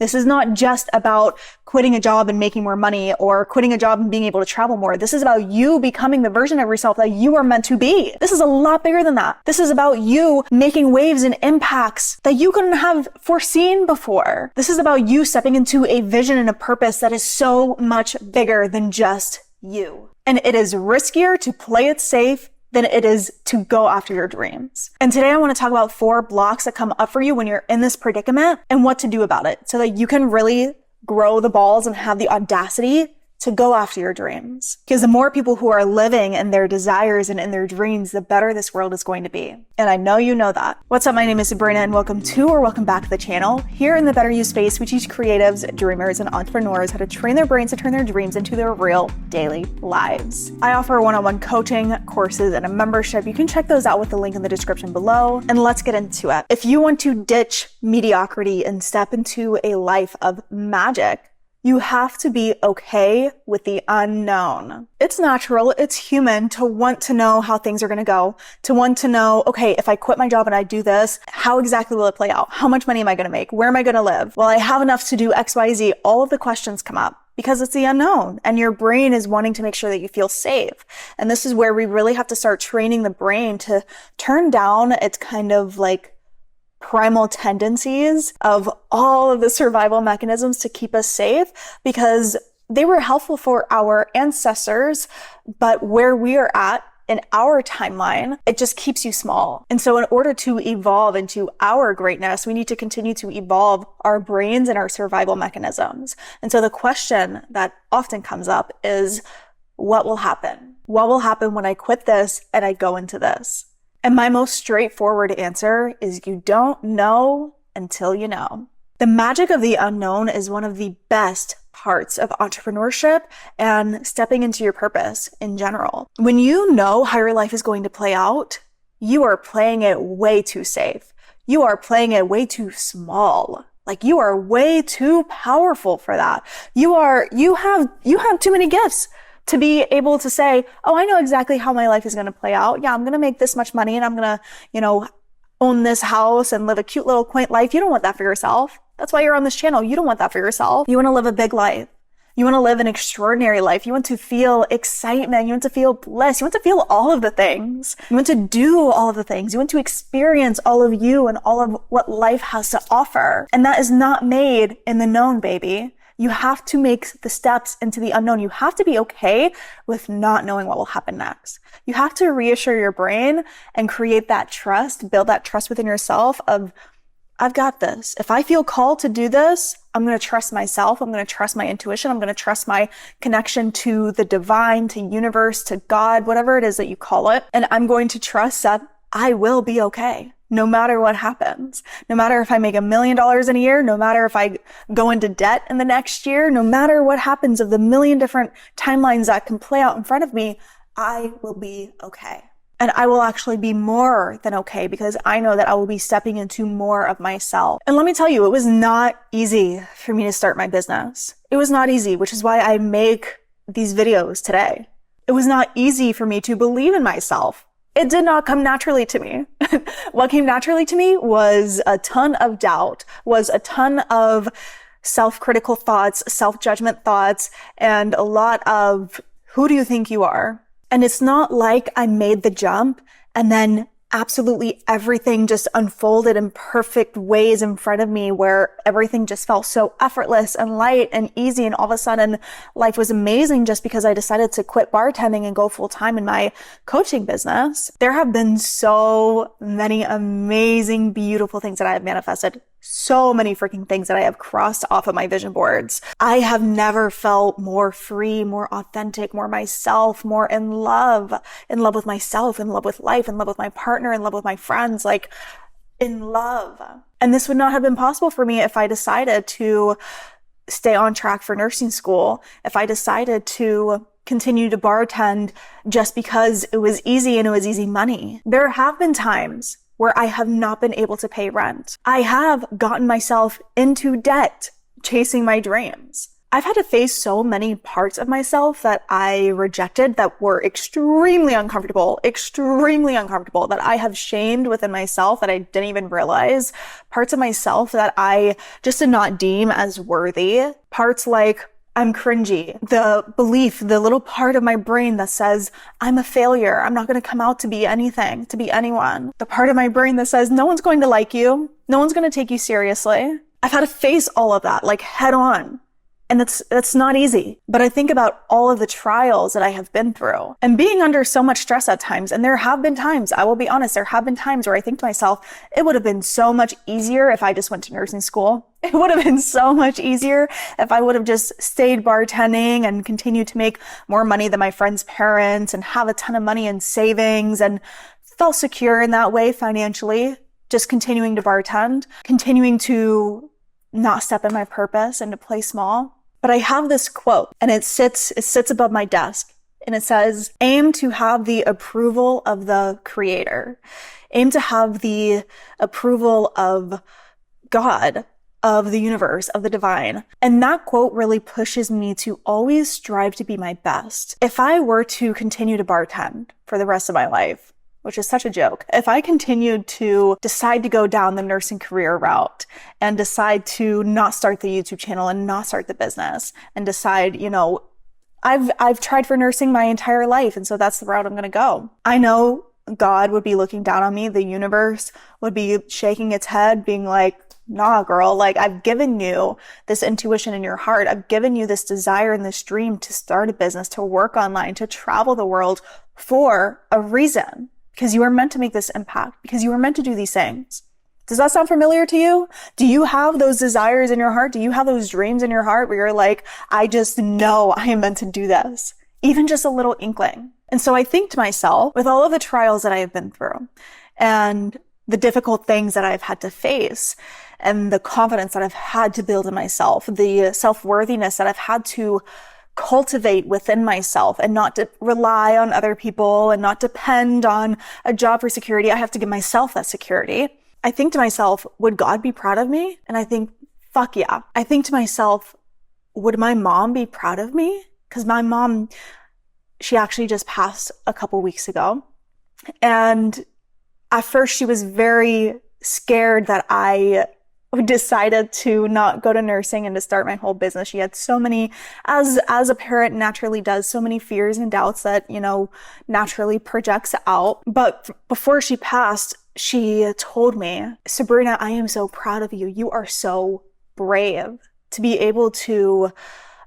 This is not just about quitting a job and making more money or quitting a job and being able to travel more. This is about you becoming the version of yourself that you are meant to be. This is a lot bigger than that. This is about you making waves and impacts that you couldn't have foreseen before. This is about you stepping into a vision and a purpose that is so much bigger than just you. And it is riskier to play it safe than it is to go after your dreams. And today I want to talk about 4 blocks that come up for you when you're in this predicament and what to do about it so that you can really grow the balls and have the audacity to go after your dreams. Because the more people who are living in their desires and in their dreams, the better this world is going to be. And I know you know that. What's up? My name is Sabrina and welcome back to the channel. Here in the Better You space, we teach creatives, dreamers, and entrepreneurs how to train their brains to turn their dreams into their real daily lives. I offer one-on-one coaching, courses, and a membership. You can check those out with the link in the description below. And let's get into it. If you want to ditch mediocrity and step into a life of magic, you have to be okay with the unknown. It's natural, it's human to want to know how things are gonna go, to want to know, okay, if I quit my job and I do this, how exactly will it play out? How much money am I gonna make? Where am I gonna live? Will I have enough to do X, Y, Z? All of the questions come up because it's the unknown and your brain is wanting to make sure that you feel safe. And this is where we really have to start training the brain to turn down its kind of like primal tendencies of all of the survival mechanisms to keep us safe, because they were helpful for our ancestors, but where we are at in our timeline, it just keeps you small. And so in order to evolve into our greatness, we need to continue to evolve our brains and our survival mechanisms. And so the question that often comes up is, what will happen? What will happen when I quit this and I go into this? And my most straightforward answer is you don't know until you know. The magic of the unknown is one of the best parts of entrepreneurship and stepping into your purpose in general. When you know how your life is going to play out, you are playing it way too safe. You are playing it way too small. Like you are way too powerful for that. You have too many gifts to be able to say, oh, I know exactly how my life is going to play out. Yeah, I'm going to make this much money and I'm going to, own this house and live a cute little quaint life. You don't want that for yourself. That's why you're on this channel. You don't want that for yourself. You want to live a big life. You want to live an extraordinary life. You want to feel excitement. You want to feel bliss. You want to feel all of the things. You want to do all of the things. You want to experience all of you and all of what life has to offer. And that is not made in the known, baby. You have to make the steps into the unknown. You have to be okay with not knowing what will happen next. You have to reassure your brain and create that trust, build that trust within yourself of, I've got this. If I feel called to do this, I'm going to trust myself. I'm going to trust my intuition. I'm going to trust my connection to the divine, to universe, to God, whatever it is that you call it. And I'm going to trust that I will be okay. No matter what happens, no matter if I make $1 million in a year, no matter if I go into debt in the next year, no matter what happens of the million different timelines that can play out in front of me, I will be okay. And I will actually be more than okay because I know that I will be stepping into more of myself. And let me tell you, it was not easy for me to start my business. It was not easy, which is why I make these videos today. It was not easy for me to believe in myself. It did not come naturally to me. What came naturally to me was a ton of doubt, was a ton of self-critical thoughts, self-judgment thoughts, and a lot of, who do you think you are? And it's not like I made the jump and then absolutely everything just unfolded in perfect ways in front of me where everything just felt so effortless and light and easy, and all of a sudden life was amazing just because I decided to quit bartending and go full time in my coaching business. There have been so many amazing, beautiful things that I have manifested. So many freaking things that I have crossed off of my vision boards. I have never felt more free, more authentic, more myself, more in love with myself, in love with life, in love with my partner, in love with my friends, like in love. And this would not have been possible for me if I decided to stay on track for nursing school, if I decided to continue to bartend just because it was easy and it was easy money. There have been times where I have not been able to pay rent. I have gotten myself into debt chasing my dreams. I've had to face so many parts of myself that I rejected that were extremely uncomfortable, that I have shamed within myself that I didn't even realize. Parts of myself that I just did not deem as worthy. Parts like I'm cringy. The belief, the little part of my brain that says I'm a failure. I'm not going to come out to be anything, to be anyone. The part of my brain that says no one's going to like you. No one's going to take you seriously. I've had to face all of that, like head on. And it's not easy. But I think about all of the trials that I have been through and being under so much stress at times. And there have been times, I will be honest, there have been times where I think to myself, it would have been so much easier if I just went to nursing school. It would have been so much easier if I would have just stayed bartending and continued to make more money than my friends' parents and have a ton of money in savings and felt secure in that way financially, just continuing to bartend, continuing to not step in my purpose and to play small. But I have this quote and it sits above my desk and it says, aim to have the approval of the creator. Aim to have the approval of God, of the universe, of the divine. And that quote really pushes me to always strive to be my best. If I were to continue to bartend for the rest of my life, which is such a joke. If I continued to decide to go down the nursing career route and decide to not start the YouTube channel and not start the business and decide, I've tried for nursing my entire life. And so that's the route I'm going to go. I know God would be looking down on me. The universe would be shaking its head being like, nah, girl, like I've given you this intuition in your heart. I've given you this desire and this dream to start a business, to work online, to travel the world for a reason. Because you are meant to make this impact, because you are meant to do these things. Does that sound familiar to you? Do you have those desires in your heart? Do you have those dreams in your heart where you're like, I just know I am meant to do this? Even just a little inkling. And so I think to myself, with all of the trials that I have been through and the difficult things that I've had to face and the confidence that I've had to build in myself, the self-worthiness that I've had to cultivate within myself and not to rely on other people and not depend on a job for security. I have to give myself that security. I think to myself, would God be proud of me? And I think, fuck yeah. I think to myself, would my mom be proud of me? Because my mom, she actually just passed a couple weeks ago. And at first she was very scared that I decided to not go to nursing and to start my whole business. She had so many, as a parent naturally does, so many fears and doubts that, naturally projects out. But before she passed, she told me, Sabrina, I am so proud of you. You are so brave to be able to,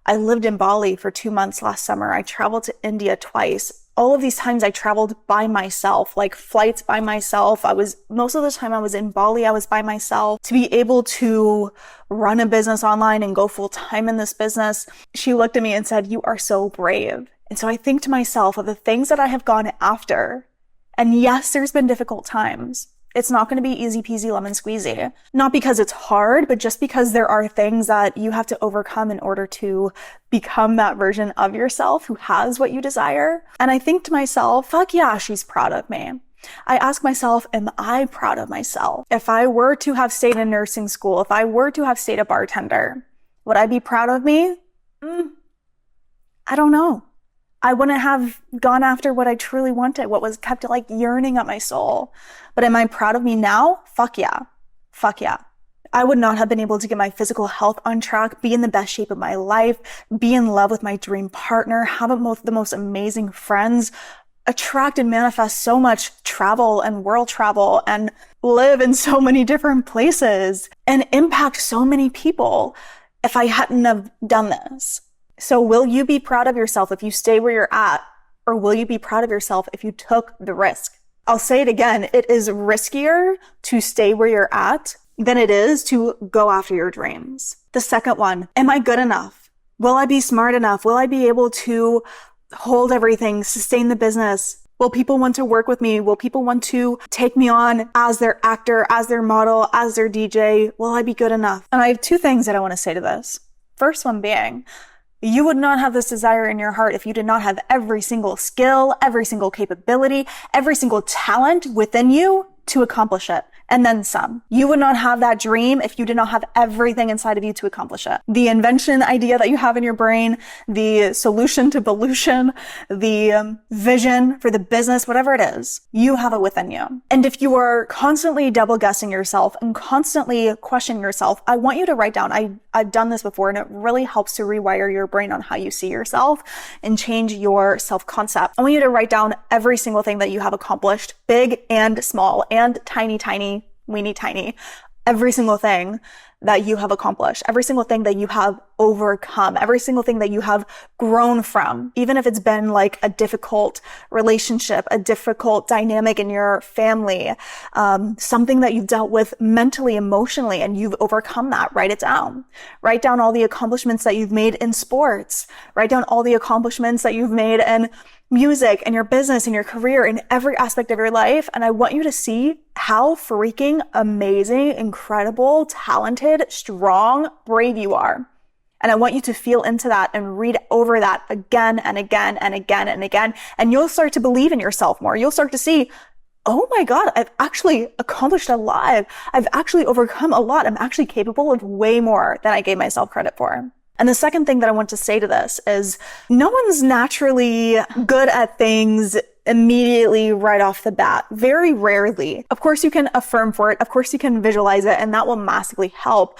I lived in Bali for 2 months last summer. I traveled to India twice. All of these times I traveled by myself, like flights by myself. Most of the time I was in Bali, I was by myself. To be able to run a business online and go full time in this business, she looked at me and said, you are so brave. And so I think to myself of the things that I have gone after. And yes, there's been difficult times. It's not going to be easy peasy lemon squeezy. Not because it's hard, but just because there are things that you have to overcome in order to become that version of yourself who has what you desire. And I think to myself, fuck yeah, she's proud of me. I ask myself, am I proud of myself? If I were to have stayed in nursing school, if I were to have stayed a bartender, would I be proud of me? I don't know. I wouldn't have gone after what I truly wanted, what was kept like yearning at my soul. But am I proud of me now? Fuck yeah. Fuck yeah. I would not have been able to get my physical health on track, be in the best shape of my life, be in love with my dream partner, have the most amazing friends, attract and manifest so much travel and world travel and live in so many different places and impact so many people if I hadn't have done this. So will you be proud of yourself if you stay where you're at, or will you be proud of yourself if you took the risk? I'll say it again. It is riskier to stay where you're at than it is to go after your dreams. The second one, am I good enough? Will I be smart enough? Will I be able to hold everything, sustain the business? Will people want to work with me? Will people want to take me on as their actor, as their model, as their DJ? Will I be good enough? And I have two things that I want to say to this. First one being, you would not have this desire in your heart if you did not have every single skill, every single capability, every single talent within you to accomplish it, and then some. You would not have that dream if you did not have everything inside of you to accomplish it. The invention idea that you have in your brain, the solution to pollution, the vision for the business, whatever it is, you have it within you. And if you are constantly double guessing yourself and constantly questioning yourself, I want you to write down, I've done this before, and it really helps to rewire your brain on how you see yourself and change your self-concept. I want you to write down every single thing that you have accomplished, big and small and tiny, weeny tiny, every single thing that you have accomplished, every single thing that you have overcome, every single thing that you have grown from, even if it's been like a difficult relationship, a difficult dynamic in your family, something that you've dealt with mentally, emotionally, and you've overcome that. Write it down. Write down all the accomplishments that you've made in sports. Write down all the accomplishments that you've made in music and your business and your career in every aspect of your life. And I want you to see how freaking amazing, incredible, talented, strong, brave you are. And I want you to feel into that and read over that again and again and again and again. And you'll start to believe in yourself more. You'll start to see, oh my God, I've actually accomplished a lot. I've actually overcome a lot. I'm actually capable of way more than I gave myself credit for. And the second thing that I want to say to this is no one's naturally good at things immediately right off the bat. Very rarely. Of course, you can affirm for it. Of course, you can visualize it, and that will massively help.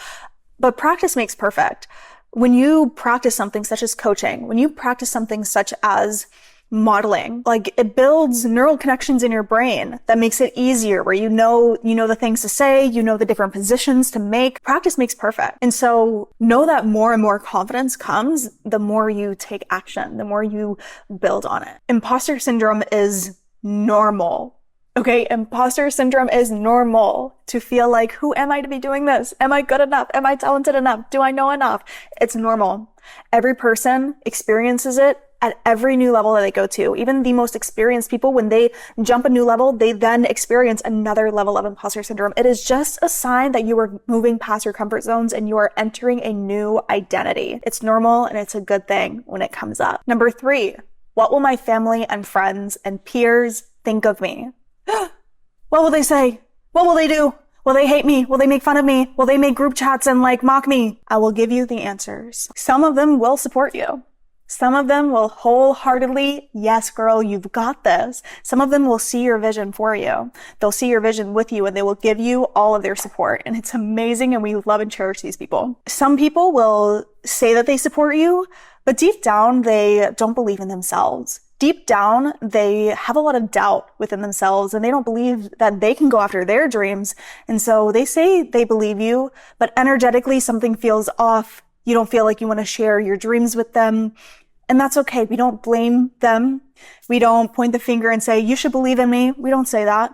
But practice makes perfect. When you practice something such as coaching, when you practice something such as modeling, like it builds neural connections in your brain that makes it easier, where you know the things to say, you know the different positions to make. Practice makes perfect. And so know that more and more confidence comes the more you take action, the more you build on it. Imposter syndrome is normal. Okay, imposter syndrome is normal to feel like, who am I to be doing this? Am I good enough? Am I talented enough? Do I know enough? It's normal. Every person experiences it at every new level that they go to. Even the most experienced people, when they jump a new level, they then experience another level of imposter syndrome. It is just a sign that you are moving past your comfort zones and you are entering a new identity. It's normal and it's a good thing when it comes up. Number 3, what will my family and friends and peers think of me? What will they say? What will they do? Will they hate me? Will they make fun of me? Will they make group chats and mock me? I will give you the answers. Some of them will support you. Some of them will wholeheartedly, yes, girl, you've got this. Some of them will see your vision for you. They'll see your vision with you and they will give you all of their support. And it's amazing, and we love and cherish these people. Some people will say that they support you, but deep down, they don't believe in themselves. Deep down, they have a lot of doubt within themselves and they don't believe that they can go after their dreams. And so they say they believe you, but energetically something feels off. You don't feel like you want to share your dreams with them. And that's okay. We don't blame them. We don't point the finger and say, you should believe in me. We don't say that.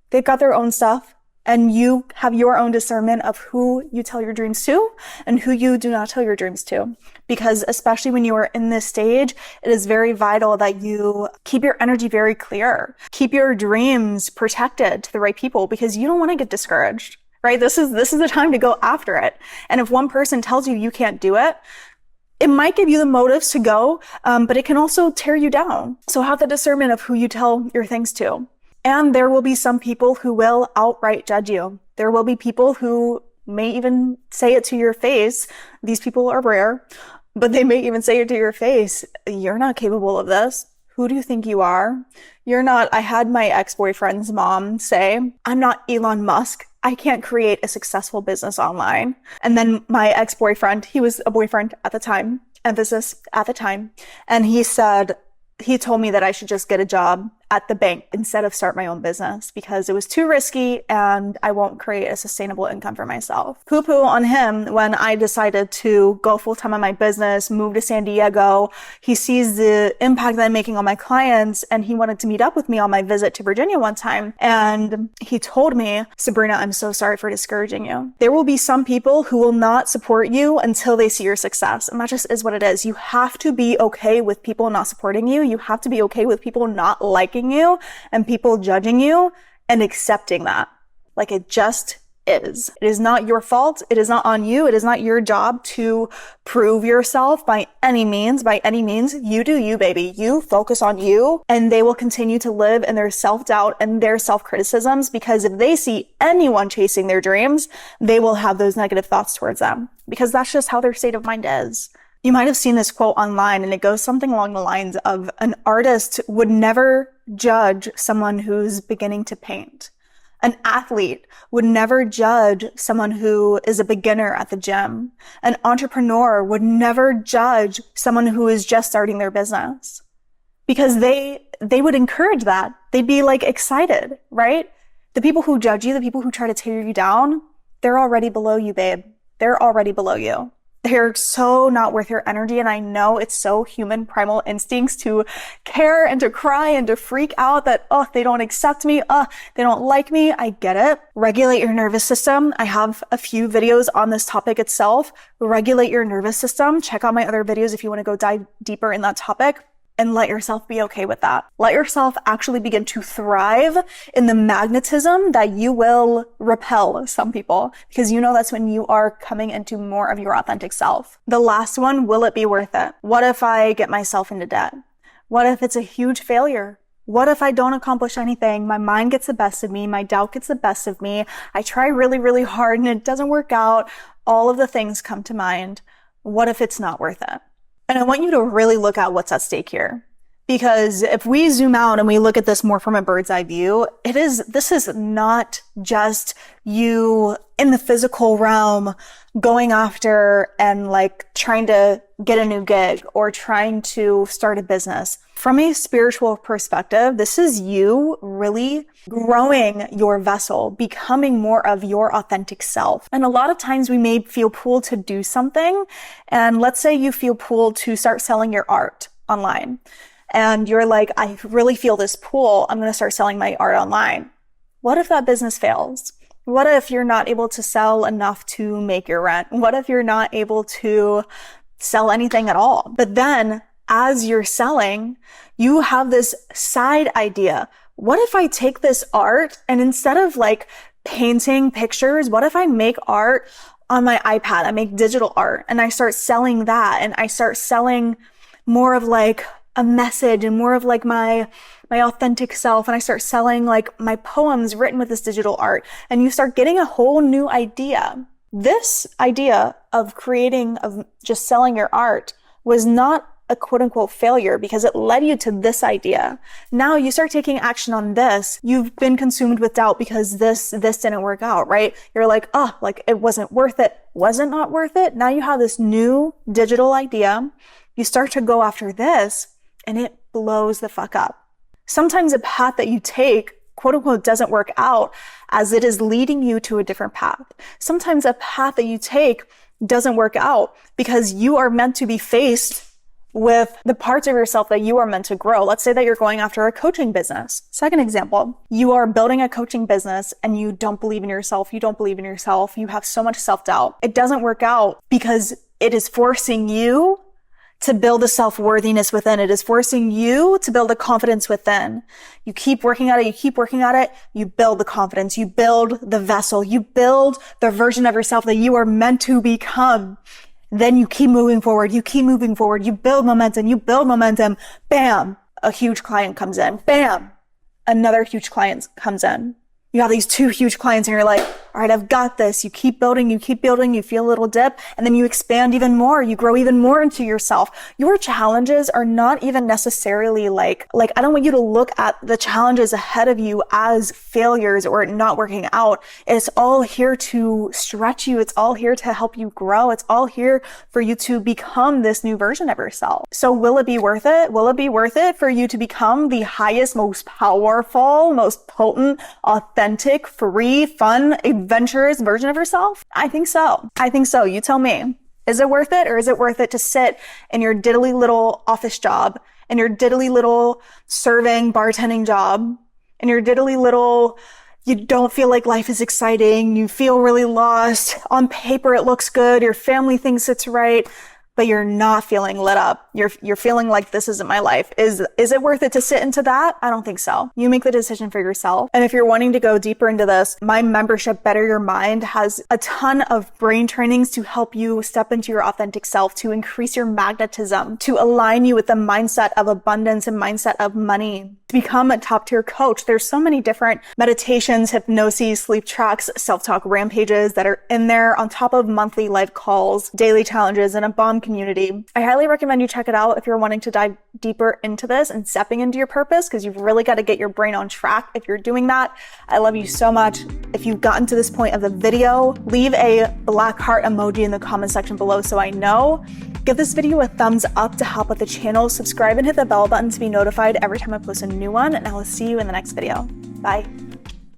They've got their own stuff. And you have your own discernment of who you tell your dreams to and who you do not tell your dreams to. Because especially when you are in this stage, it is very vital that you keep your energy very clear. Keep your dreams protected to the right people, because you don't want to get discouraged, right? This is the time to go after it. And if one person tells you you can't do it, it might give you the motives to go, but it can also tear you down. So have the discernment of who you tell your things to. And there will be some people who will outright judge you. There will be people who may even say it to your face. These people are rare, but they may even say it to your face. You're not capable of this. Who do you think you are? You're not. I had my ex-boyfriend's mom say, I'm not Elon Musk. I can't create a successful business online. And then my ex-boyfriend, he was a boyfriend at the time, emphasis at the time. And he told me that I should just get a job at the bank instead of start my own business because it was too risky and I won't create a sustainable income for myself. Poo-poo on him when I decided to go full-time on my business, move to San Diego. He sees the impact that I'm making on my clients and he wanted to meet up with me on my visit to Virginia one time. And he told me, Sabrina, I'm so sorry for discouraging you. There will be some people who will not support you until they see your success. And that just is what it is. You have to be okay with people not supporting you. You have to be okay with people not liking you and people judging you and accepting that. Like, it just is. It is not your fault. It is not on you. It is not your job to prove yourself by any means. By any means, you do you, baby. You focus on you, and they will continue to live in their self-doubt and their self-criticisms, because if they see anyone chasing their dreams, they will have those negative thoughts towards them, because that's just how their state of mind is. You might have seen this quote online, and it goes something along the lines of, an artist would never judge someone who's beginning to paint. An athlete would never judge someone who is a beginner at the gym. An entrepreneur would never judge someone who is just starting their business, because they would encourage that. They'd be like excited, right? The people who judge you, the people who try to tear you down, they're already below you, babe. They're already below you. They're so not worth your energy. And I know it's so human primal instincts to care and to cry and to freak out that, oh, they don't accept me. They don't like me. I get it. Regulate your nervous system. I have a few videos on this topic itself. Regulate your nervous system. Check out my other videos if you want to go dive deeper in that topic. And let yourself be okay with that. Let yourself actually begin to thrive in the magnetism that you will repel some people, because you know that's when you are coming into more of your authentic self. The last one, will it be worth it? What if I get myself into debt? What if it's a huge failure? What if I don't accomplish anything? My mind gets the best of me. My doubt gets the best of me. I try really, really hard and it doesn't work out. All of the things come to mind. What if it's not worth it? And I want you to really look at what's at stake here. Because if we zoom out and we look at this more from a bird's eye view, this is not just you in the physical realm going after and like trying to get a new gig or trying to start a business. From a spiritual perspective, this is you really growing your vessel, becoming more of your authentic self. And a lot of times we may feel pulled to do something. And let's say you feel pulled to start selling your art online. And you're like, I really feel this pull. I'm going to start selling my art online. What if that business fails? What if you're not able to sell enough to make your rent? What if you're not able to sell anything at all? But then as you're selling, you have this side idea. What if I take this art and instead of like painting pictures, what if I make art on my iPad? I make digital art and I start selling that, and I start selling more of like a message and more of like my authentic self. And I start selling like my poems written with this digital art, and you start getting a whole new idea. This idea of just selling your art was not a quote unquote failure because it led you to this idea. Now you start taking action on this. You've been consumed with doubt because this didn't work out, right? You're like, oh, like it wasn't worth it. Was it not worth it? Now you have this new digital idea. You start to go after this and it blows the fuck up. Sometimes a path that you take, quote unquote, doesn't work out as it is leading you to a different path. Sometimes a path that you take doesn't work out because you are meant to be faced with the parts of yourself that you are meant to grow. Let's say that you're going after a coaching business. Second example, you are building a coaching business and you don't believe in yourself. You don't believe in yourself. You have so much self-doubt. It doesn't work out because it is forcing you to build a self-worthiness within. It is forcing you to build a confidence within. You keep working at it. You keep working at it. You build the confidence. You build the vessel. You build the version of yourself that you are meant to become. Then you keep moving forward. You keep moving forward. You build momentum. You build momentum. Bam! A huge client comes in. Bam! Another huge client comes in. You have these two huge clients and you're like, all right, I've got this. You keep building, you feel a little dip, and then you expand even more. You grow even more into yourself. Your challenges are not even necessarily like I don't want you to look at the challenges ahead of you as failures or not working out. It's all here to stretch you. It's all here to help you grow. It's all here for you to become this new version of yourself. So will it be worth it? Will it be worth it for you to become the highest, most powerful, most potent, authentic, free, fun, adventurous version of yourself? I think so. You tell me. Is it worth it, or is it worth it to sit in your diddly little office job, in your diddly little serving bartending job, in your diddly little, you don't feel like life is exciting, you feel really lost, on paper it looks good, your family thinks it's right, but you're not feeling lit up. You're feeling like this isn't my life. Is it worth it to sit into that? I don't think so. You make the decision for yourself. And if you're wanting to go deeper into this, my membership, Better Your Mind, has a ton of brain trainings to help you step into your authentic self, to increase your magnetism, to align you with the mindset of abundance and mindset of money, to become a top tier coach. There's so many different meditations, hypnosis, sleep tracks, self-talk rampages that are in there, on top of monthly live calls, daily challenges, and a bomb community. I highly recommend you check it out if you're wanting to dive deeper into this and stepping into your purpose, because you've really got to get your brain on track if you're doing that. I love you so much. If you've gotten to this point of the video, leave a black heart emoji in the comment section below so I know. Give this video a thumbs up to help with the channel. Subscribe and hit the bell button to be notified every time I post a new one, and I will see you in the next video. Bye.